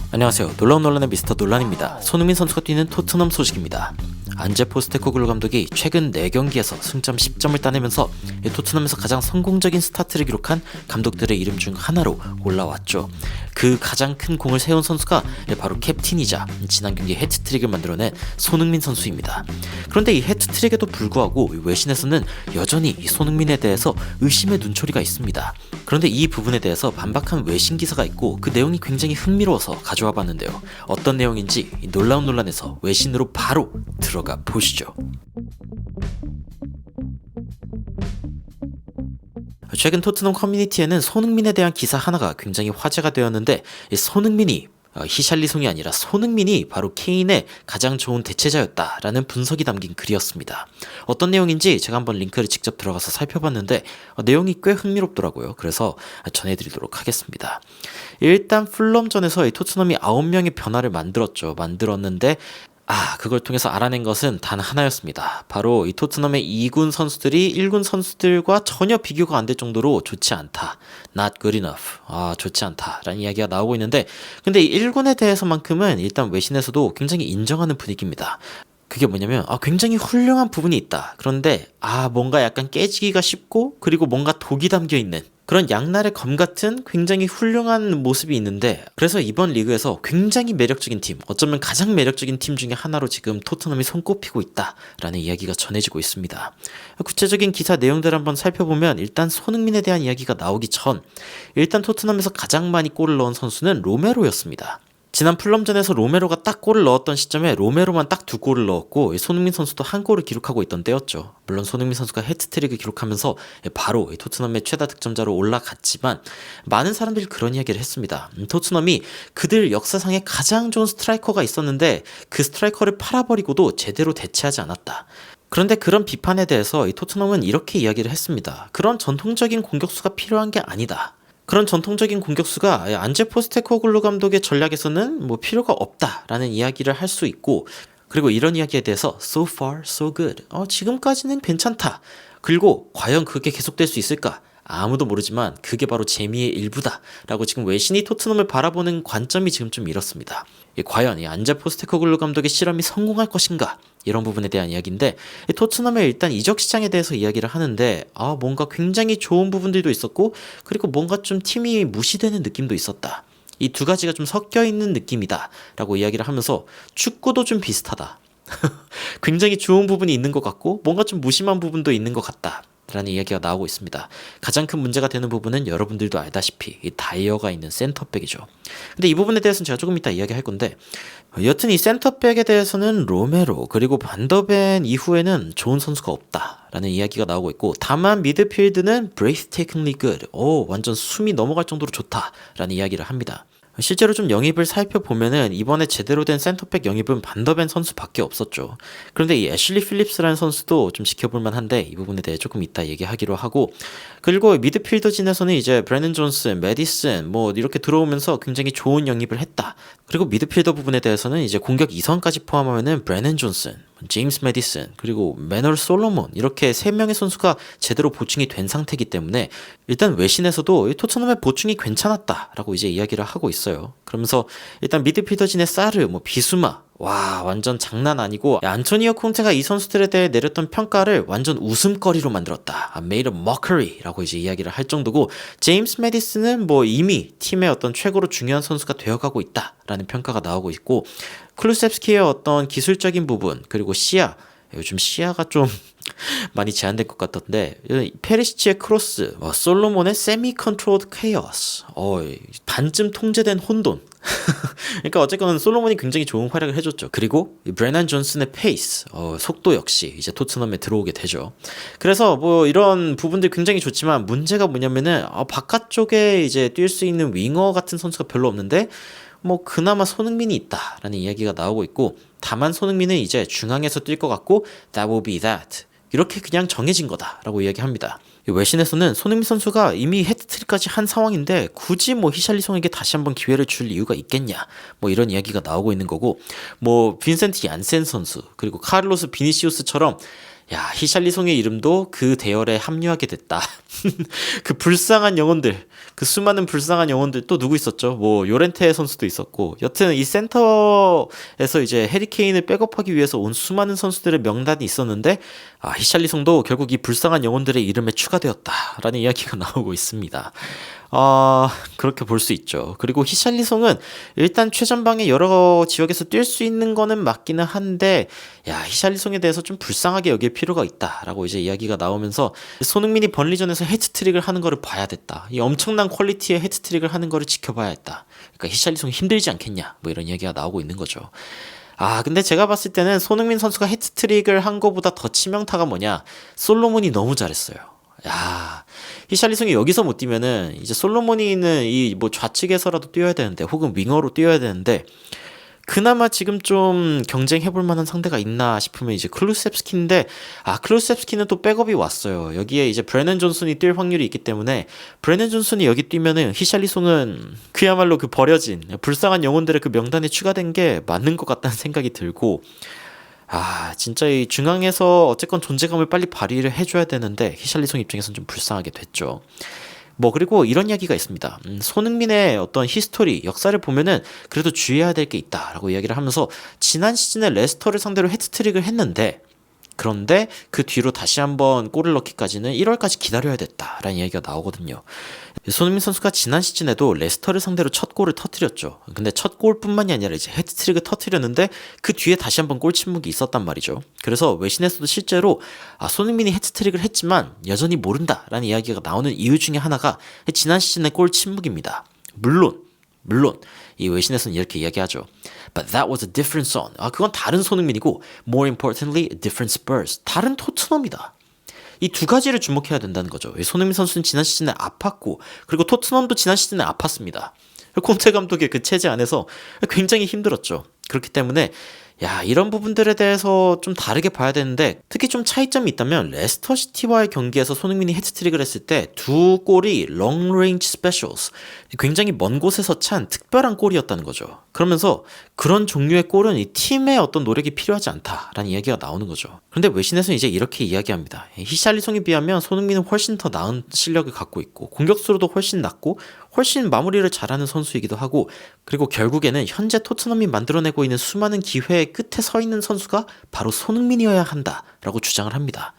안녕하세요. 놀라운 논란의 미스터 논란입니다. 손흥민 선수가 뛰는 토트넘 소식입니다. 안제 포스테코글루 감독이 최근 4경기에서 승점 10점을 따내면서 토트넘에서 가장 성공적인 스타트를 기록한 감독들의 이름 중 하나로 올라왔죠. 그 가장 큰 공을 세운 선수가 바로 캡틴이자 지난 경기 해트트릭을 만들어낸 손흥민 선수입니다. 그런데 이 해트트릭에도 불구하고 외신에서는 여전히 이 손흥민에 대해서 의심의 눈초리가 있습니다. 그런데 이 부분에 대해서 반박한 외신 기사가 있고 그 내용이 굉장히 흥미로워서 가져와 봤는데요. 어떤 내용인지 이 놀라운 논란에서 외신으로 바로 들어가 보시죠. 최근 토트넘 커뮤니티에는 손흥민에 대한 기사 하나가 굉장히 화제가 되었는데, 이 손흥민이 히샬리송이 아니라 손흥민이 바로 케인의 가장 좋은 대체자였다라는 분석이 담긴 글이었습니다. 어떤 내용인지 제가 한번 링크를 직접 들어가서 살펴봤는데 내용이 꽤 흥미롭더라고요. 그래서 전해드리도록 하겠습니다. 일단 풀럼전에서 이 토트넘이 9명의 변화를 만들었는데 그걸 통해서 알아낸 것은 단 하나였습니다. 바로 이 토트넘의 2군 선수들이 1군 선수들과 전혀 비교가 안 될 정도로 좋지 않다. Not good enough. 좋지 않다. 라는 이야기가 나오고 있는데, 근데 이 1군에 대해서만큼은 일단 외신에서도 굉장히 인정하는 분위기입니다. 그게 뭐냐면 굉장히 훌륭한 부분이 있다. 그런데 뭔가 약간 깨지기가 쉽고 그리고 뭔가 독이 담겨있는 그런 양날의 검 같은 굉장히 훌륭한 모습이 있는데, 그래서 이번 리그에서 굉장히 매력적인 팀, 어쩌면 가장 매력적인 팀 중에 하나로 지금 토트넘이 손꼽히고 있다라는 이야기가 전해지고 있습니다. 구체적인 기사 내용들을 한번 살펴보면 일단 손흥민에 대한 이야기가 나오기 전 일단 토트넘에서 가장 많이 골을 넣은 선수는 로메로였습니다. 지난 풀럼전에서 로메로가 딱 골을 넣었던 시점에 로메로만 딱 2골을 넣었고 손흥민 선수도 1골을 기록하고 있던 때였죠. 물론 손흥민 선수가 해트트릭을 기록하면서 바로 토트넘의 최다 득점자로 올라갔지만 많은 사람들이 그런 이야기를 했습니다. 토트넘이 그들 역사상에 가장 좋은 스트라이커가 있었는데 그 스트라이커를 팔아버리고도 제대로 대체하지 않았다. 그런데 그런 비판에 대해서 이 토트넘은 이렇게 이야기를 했습니다. 그런 전통적인 공격수가 필요한 게 아니다. 그런 전통적인 공격수가 안제 포스테코글루 감독의 전략에서는 필요가 없다라는 이야기를 할 수 있고, 그리고 이런 이야기에 대해서 so far so good, 지금까지는 괜찮다. 그리고 과연 그게 계속될 수 있을까? 아무도 모르지만 그게 바로 재미의 일부다 라고 지금 외신이 토트넘을 바라보는 관점이 지금 좀 이렇습니다. 과연 이 안제 포스테코글루 감독의 실험이 성공할 것인가? 이런 부분에 대한 이야기인데, 토트넘의 일단 이적 시장에 대해서 이야기를 하는데 뭔가 굉장히 좋은 부분들도 있었고 그리고 뭔가 좀 팀이 무시되는 느낌도 있었다. 이 두 가지가 좀 섞여 있는 느낌이다 라고 이야기를 하면서 축구도 좀 비슷하다. 굉장히 좋은 부분이 있는 것 같고 뭔가 좀 무심한 부분도 있는 것 같다 라는 이야기가 나오고 있습니다. 가장 큰 문제가 되는 부분은 여러분들도 알다시피 이 다이어가 있는 센터백이죠. 근데 이 부분에 대해서는 제가 조금 이따 이야기할 건데, 여튼 이 센터백에 대해서는 로메로 그리고 반더벤 이후에는 좋은 선수가 없다 라는 이야기가 나오고 있고, 다만 미드필드는 breathtakingly good, 완전 숨이 넘어갈 정도로 좋다 라는 이야기를 합니다. 실제로 좀 영입을 살펴보면은 이번에 제대로 된 센터백 영입은 반더벤 선수밖에 없었죠. 그런데 이 애슐리 필립스라는 선수도 좀 지켜볼만 한데 이 부분에 대해 조금 이따 얘기하기로 하고, 그리고 미드필더진에서는 이제 브래넌 존슨, 메디슨 이렇게 들어오면서 굉장히 좋은 영입을 했다. 그리고 미드필더 부분에 대해서는 이제 공격 2선까지 포함하면은 브래넌 존슨, 제임스 메디슨, 그리고 매널 솔로몬, 이렇게 3명의 선수가 제대로 보충이 된 상태이기 때문에 일단 외신에서도 토트넘의 보충이 괜찮았다라고 이제 이야기를 하고 있어요. 그러면서 일단 미드필더진의 사르, 비수마, 완전 장난 아니고, 안토니오 콘테가 이 선수들에 대해 내렸던 평가를 완전 웃음거리로 만들었다. made a mockery 라고 이제 이야기를 할 정도고, 제임스 메디슨은 이미 팀의 어떤 최고로 중요한 선수가 되어가고 있다 라는 평가가 나오고 있고, 클루셉스키의 어떤 기술적인 부분, 그리고 시야, 요즘 시야가 좀 많이 제한된 것 같던데, 페리시치의 크로스, 솔로몬의 세미 컨트롤드 케이오스, 반쯤 통제된 혼돈. 그러니까 어쨌건 솔로몬이 굉장히 좋은 활약을 해줬죠. 그리고 브래넌 존슨의 페이스, 속도 역시 이제 토트넘에 들어오게 되죠. 그래서 이런 부분들 굉장히 좋지만 문제가 뭐냐면은 바깥쪽에 이제 뛸 수 있는 윙어 같은 선수가 별로 없는데 그나마 손흥민이 있다라는 이야기가 나오고 있고, 다만 손흥민은 이제 중앙에서 뛸 것 같고 that will be that, 이렇게 그냥 정해진 거다라고 이야기합니다. 외신에서는 손흥민 선수가 이미 해트트릭까지 한 상황인데 굳이 히샬리송에게 다시 한번 기회를 줄 이유가 있겠냐, 이런 이야기가 나오고 있는 거고, 빈센트 얀센 선수 그리고 카를로스 비니시우스처럼 야, 히샬리송의 이름도 그 대열에 합류하게 됐다. 그 불쌍한 영혼들, 그 수많은 불쌍한 영혼들 또 누구 있었죠? 뭐 요렌테 선수도 있었고, 여튼 이 센터에서 이제 해리케인을 백업하기 위해서 온 수많은 선수들의 명단이 있었는데, 히샬리송도 결국 이 불쌍한 영혼들의 이름에 추가되었다라는 이야기가 나오고 있습니다. 그렇게 볼 수 있죠. 그리고 히샬리송은 일단 최전방에 여러 지역에서 뛸 수 있는 거는 맞기는 한데, 야, 히샬리송에 대해서 좀 불쌍하게 여길 필요가 있다라고 이제 이야기가 나오면서 손흥민이 번리전에서 헤트트릭을 하는 거를 봐야 됐다. 이 엄청난 퀄리티의 헤트트릭을 하는 거를 지켜봐야 했다. 그러니까 히샬리송 힘들지 않겠냐, 뭐 이런 이야기가 나오고 있는 거죠. 근데 제가 봤을 때는 손흥민 선수가 헤트트릭을 한 거보다 더 치명타가 뭐냐, 솔로몬이 너무 잘했어요. 야, 히샬리송이 여기서 못 뛰면은 이제 솔로몬이는 이 뭐 좌측에서라도 뛰어야 되는데, 혹은 윙어로 뛰어야 되는데, 그나마 지금 좀 경쟁해볼 만한 상대가 있나 싶으면 이제 클루셉스키인데, 클루셉스키는 또 백업이 왔어요. 여기에 이제 브레넌 존슨이 뛸 확률이 있기 때문에 브레넌 존슨이 여기 뛰면은 히샬리송은 그야말로 그 버려진 불쌍한 영혼들의 그 명단에 추가된 게 맞는 것 같다는 생각이 들고, 진짜 이 중앙에서 어쨌건 존재감을 빨리 발휘를 해줘야 되는데 히샬리송 입장에서는 좀 불쌍하게 됐죠. 뭐 그리고 이런 이야기가 있습니다. 손흥민의 어떤 히스토리, 역사를 보면은 그래도 주의해야 될 게 있다라고 이야기를 하면서, 지난 시즌에 레스터를 상대로 헤트트릭을 했는데, 그런데 그 뒤로 다시 한번 골을 넣기까지는 1월까지 기다려야 됐다라는 이야기가 나오거든요. 손흥민 선수가 지난 시즌에도 레스터를 상대로 첫 골을 터뜨렸죠. 근데 첫 골뿐만이 아니라 이제 헤트트릭을 터뜨렸는데 그 뒤에 다시 한번 골 침묵이 있었단 말이죠. 그래서 외신에서도 실제로 손흥민이 헤트트릭을 했지만 여전히 모른다라는 이야기가 나오는 이유 중에 하나가 지난 시즌의 골 침묵입니다. 물론 이 외신에서는 이렇게 이야기하죠. But that was a different zone. 그건 다른 손흥민이고, more importantly, a different Spurs. 다른 토트넘이다. 이 두 가지를 주목해야 된다는 거죠. 손흥민 선수는 지난 시즌에 아팠고, 그리고 토트넘도 지난 시즌에 아팠습니다. 콘테 감독의 그 체제 안에서 굉장히 힘들었죠. 그렇기 때문에 이런 부분들에 대해서 좀 다르게 봐야 되는데, 특히 좀 차이점이 있다면 레스터시티와의 경기에서 손흥민이 헤트트릭을 했을 때 두 골이 롱 레인지 스페셜스, 굉장히 먼 곳에서 찬 특별한 골이었다는 거죠. 그러면서 그런 종류의 골은 이 팀의 어떤 노력이 필요하지 않다라는 이야기가 나오는 거죠. 그런데 외신에서는 이제 이렇게 이야기합니다. 히샬리송에 비하면 손흥민은 훨씬 더 나은 실력을 갖고 있고, 공격수로도 훨씬 낫고, 훨씬 마무리를 잘하는 선수이기도 하고, 그리고 결국에는 현재 토트넘이 만들어내고 있는 수많은 기회의 끝에 서 있는 선수가 바로 손흥민이어야 한다라고 주장을 합니다.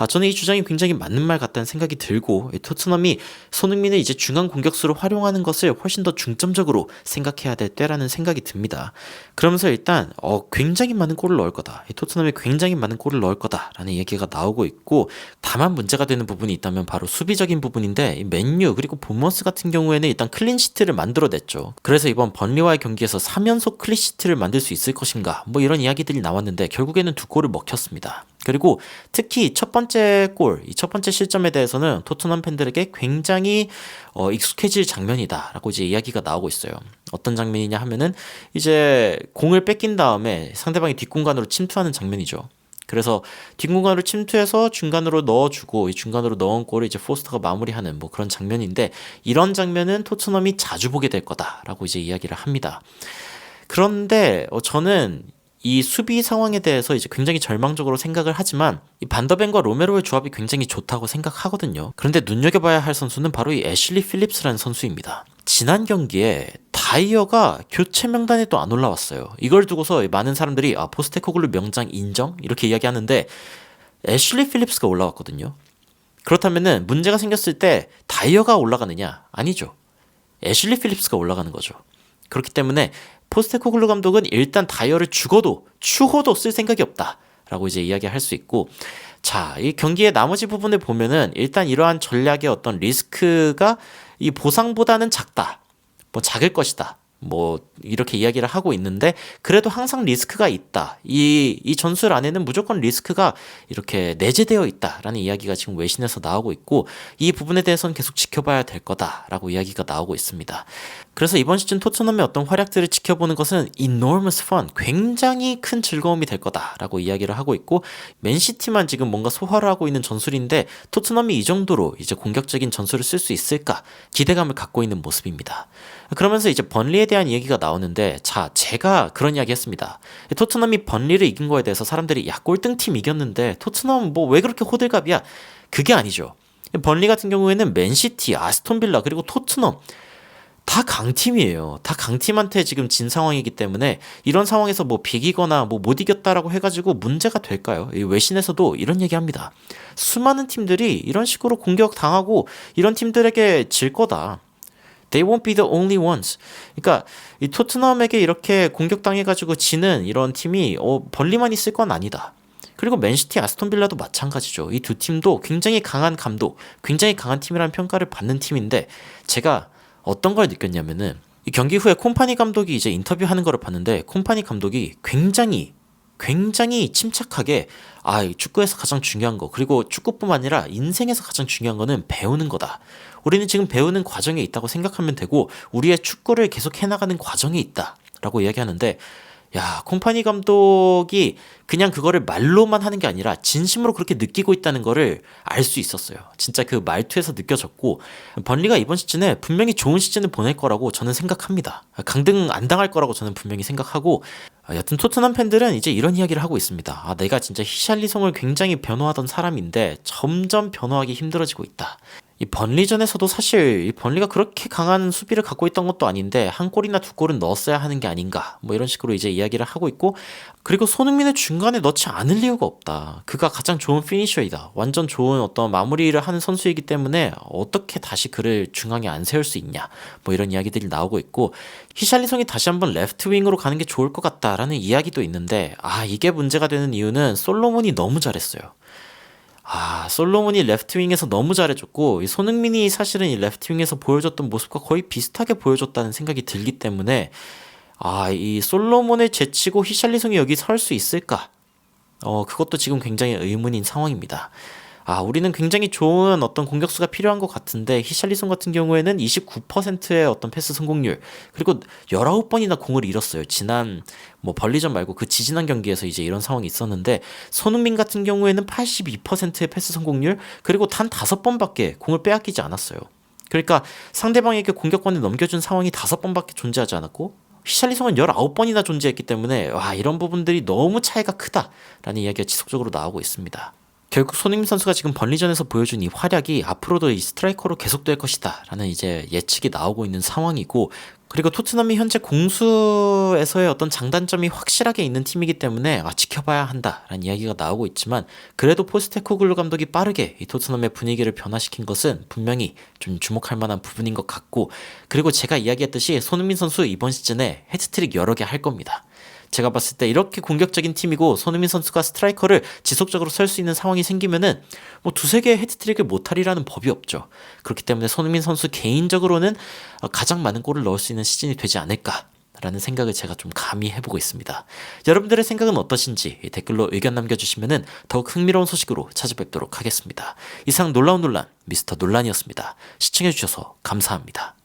저는 이 주장이 굉장히 맞는 말 같다는 생각이 들고, 토트넘이 손흥민을 이제 중앙 공격수로 활용하는 것을 훨씬 더 중점적으로 생각해야 될 때라는 생각이 듭니다. 그러면서 일단 굉장히 많은 골을 넣을 거다, 토트넘이 굉장히 많은 골을 넣을 거다라는 얘기가 나오고 있고, 다만 문제가 되는 부분이 있다면 바로 수비적인 부분인데, 맨유 그리고 본머스 같은 경우에는 일단 클린시트를 만들어냈죠. 그래서 이번 번리와의 경기에서 3연속 클린시트를 만들 수 있을 것인가, 뭐 이런 이야기들이 나왔는데 결국에는 두 골을 먹혔습니다. 그리고 특히 첫 번째 골, 이 첫 번째 실점에 대해서는 토트넘 팬들에게 굉장히 익숙해질 장면이다라고 이제 이야기가 나오고 있어요. 어떤 장면이냐 하면은 이제 공을 뺏긴 다음에 상대방이 뒷공간으로 침투하는 장면이죠. 그래서 뒷공간으로 침투해서 중간으로 넣어주고, 이 중간으로 넣은 골을 이제 포스터가 마무리하는 뭐 그런 장면인데, 이런 장면은 토트넘이 자주 보게 될 거다라고 이제 이야기를 합니다. 그런데 저는 이 수비 상황에 대해서 이제 굉장히 절망적으로 생각을 하지만, 이 반더벤과 로메로의 조합이 굉장히 좋다고 생각하거든요. 그런데 눈여겨봐야 할 선수는 바로 이 애슐리 필립스라는 선수입니다. 지난 경기에 다이어가 교체 명단에 또 안 올라왔어요. 이걸 두고서 많은 사람들이 포스테코글루 명장 인정? 이렇게 이야기하는데, 애슐리 필립스가 올라왔거든요. 그렇다면은 문제가 생겼을 때 다이어가 올라가느냐? 아니죠. 애슐리 필립스가 올라가는 거죠. 그렇기 때문에 포스테코글루 감독은 일단 다이어를 추호도 쓸 생각이 없다라고 이제 이야기할 수 있고, 자, 이 경기의 나머지 부분을 보면은 일단 이러한 전략의 어떤 리스크가 이 보상보다는 작다, 뭐 작을 것이다, 뭐 이렇게 이야기를 하고 있는데, 그래도 항상 리스크가 있다. 이 전술 안에는 무조건 리스크가 이렇게 내재되어 있다라는 이야기가 지금 외신에서 나오고 있고, 이 부분에 대해서는 계속 지켜봐야 될 거다라고 이야기가 나오고 있습니다. 그래서 이번 시즌 토트넘의 어떤 활약들을 지켜보는 것은 enormous fun, 굉장히 큰 즐거움이 될 거다라고 이야기를 하고 있고, 맨시티만 지금 뭔가 소화를 하고 있는 전술인데 토트넘이 이 정도로 이제 공격적인 전술을 쓸 수 있을까 기대감을 갖고 있는 모습입니다. 그러면서 이제 번리에 대한 얘기가 나오는데, 자, 제가 그런 이야기 했습니다. 토트넘이 번리를 이긴 거에 대해서 사람들이 야, 꼴등팀 이겼는데 토트넘 뭐 왜 그렇게 호들갑이야? 그게 아니죠. 번리 같은 경우에는 맨시티, 아스톤빌라, 그리고 토트넘 다 강팀이에요. 다 강팀한테 지금 진 상황이기 때문에 이런 상황에서 뭐 비기거나 뭐 못 이겼다라고 해가지고 문제가 될까요? 이 외신에서도 이런 얘기합니다. 수많은 팀들이 이런 식으로 공격 당하고 이런 팀들에게 질 거다. They won't be the only ones. 그러니까 이 토트넘에게 이렇게 공격당해가지고 지는 이런 팀이 벌리만 있을 건 아니다. 그리고 맨시티, 아스톤빌라도 마찬가지죠. 이 두 팀도 굉장히 강한 감독, 굉장히 강한 팀이라는 평가를 받는 팀인데 제가 어떤 걸 느꼈냐면은 이 경기 후에 콤파니 감독이 이제 인터뷰하는 거를 봤는데 콤파니 감독이 굉장히 침착하게 이 축구에서 가장 중요한 거, 그리고 축구뿐만 아니라 인생에서 가장 중요한 거는 배우는 거다. 우리는 지금 배우는 과정에 있다고 생각하면 되고 우리의 축구를 계속 해나가는 과정에 있다 라고 이야기하는데, 야, 콤파니 감독이 그냥 그거를 말로만 하는 게 아니라 진심으로 그렇게 느끼고 있다는 거를 알 수 있었어요. 진짜 그 말투에서 느껴졌고, 번리가 이번 시즌에 분명히 좋은 시즌을 보낼 거라고 저는 생각합니다. 강등 안 당할 거라고 저는 분명히 생각하고, 여튼 토트넘 팬들은 이제 이런 이야기를 하고 있습니다. 내가 진짜 히샬리송을 굉장히 변호하던 사람인데 점점 변호하기 힘들어지고 있다. 이 번리전에서도 사실 이 번리가 그렇게 강한 수비를 갖고 있던 것도 아닌데 한 골이나 두 골은 넣었어야 하는 게 아닌가, 뭐 이런 식으로 이제 이야기를 하고 있고, 그리고 손흥민을 중간에 넣지 않을 이유가 없다. 그가 가장 좋은 피니셔이다. 완전 좋은 어떤 마무리를 하는 선수이기 때문에 어떻게 다시 그를 중앙에 안 세울 수 있냐, 뭐 이런 이야기들이 나오고 있고, 히샬리송이 다시 한번 레프트 윙으로 가는 게 좋을 것 같다라는 이야기도 있는데, 이게 문제가 되는 이유는 솔로몬이 너무 잘했어요. 솔로몬이 레프트윙에서 너무 잘해줬고, 이 손흥민이 사실은 이 레프트윙에서 보여줬던 모습과 거의 비슷하게 보여줬다는 생각이 들기 때문에 이 솔로몬을 제치고 히샬리송이 여기 설 수 있을까? 그것도 지금 굉장히 의문인 상황입니다. 우리는 굉장히 좋은 어떤 공격수가 필요한 것 같은데 히샬리송 같은 경우에는 29%의 어떤 패스 성공률, 그리고 19번이나 공을 잃었어요. 지난 뭐 벌리전 말고 그 지지난 경기에서 이제 이런 상황이 있었는데, 손흥민 같은 경우에는 82%의 패스 성공률, 그리고 단 5번밖에 공을 빼앗기지 않았어요. 그러니까 상대방에게 공격권을 넘겨준 상황이 5번밖에 존재하지 않았고, 히샬리송은 19번이나 존재했기 때문에 이런 부분들이 너무 차이가 크다라는 이야기가 지속적으로 나오고 있습니다. 결국 손흥민 선수가 지금 번리전에서 보여준 이 활약이 앞으로도 이 스트라이커로 계속될 것이다 라는 이제 예측이 나오고 있는 상황이고, 그리고 토트넘이 현재 공수에서의 어떤 장단점이 확실하게 있는 팀이기 때문에 지켜봐야 한다라는 이야기가 나오고 있지만, 그래도 포스테코글루 감독이 빠르게 이 토트넘의 분위기를 변화시킨 것은 분명히 좀 주목할 만한 부분인 것 같고, 그리고 제가 이야기했듯이 손흥민 선수 이번 시즌에 해트트릭 여러 개 할 겁니다. 제가 봤을 때 이렇게 공격적인 팀이고 손흥민 선수가 스트라이커를 지속적으로 설 수 있는 상황이 생기면은 뭐 두세 개의 헤트트릭을 못하리라는 법이 없죠. 그렇기 때문에 손흥민 선수 개인적으로는 가장 많은 골을 넣을 수 있는 시즌이 되지 않을까라는 생각을 제가 좀 감히 해보고 있습니다. 여러분들의 생각은 어떠신지 댓글로 의견 남겨주시면은 더욱 흥미로운 소식으로 찾아뵙도록 하겠습니다. 이상 놀라운 논란 미스터 논란이었습니다. 시청해주셔서 감사합니다.